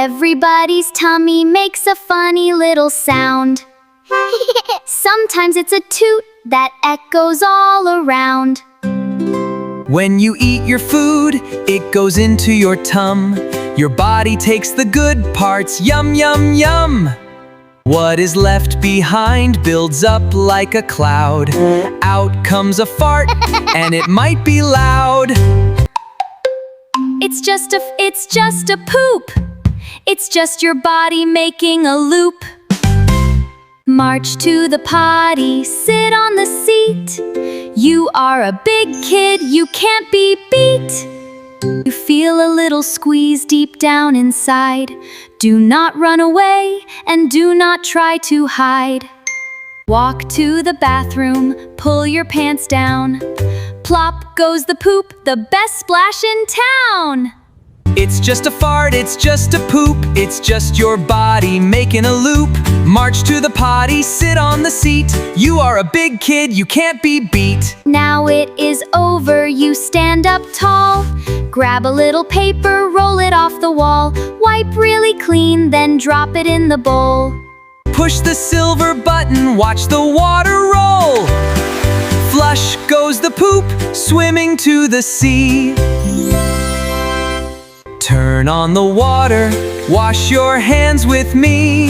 Everybody's tummy makes a funny little sound. Sometimes it's a toot that echoes all around. When you eat your food, it goes into your tum. Your body takes the good parts, yum, yum, yum. What is left behind builds up like a cloud. Out comes a fart, and it might be loud. It's just a poop. It's just your body making a loop. March to the potty, sit on the seat. You are a big kid, you can't be beat. You feel a little squeeze deep down inside. Do not run away and do not try to hide. Walk to the bathroom, pull your pants down. Plop goes the poop, the best splash in town. It's just a fart, it's just a poop. It's just your body making a loop. March to the potty, sit on the seat. You are a big kid, you can't be beat. Now it is over, you stand up tall. Grab a little paper, roll it off the wall. Wipe really clean, then drop it in the bowl. Push the silver button, watch the water roll. Flush goes the poop, swimming to the sea. Turn on the water, wash your hands with me.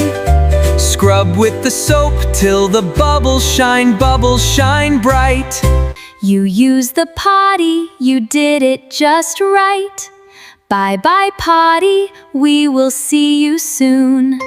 Scrub with the soap till the bubbles shine bright. You use the potty, you did it just right. Bye bye potty, we will see you soon.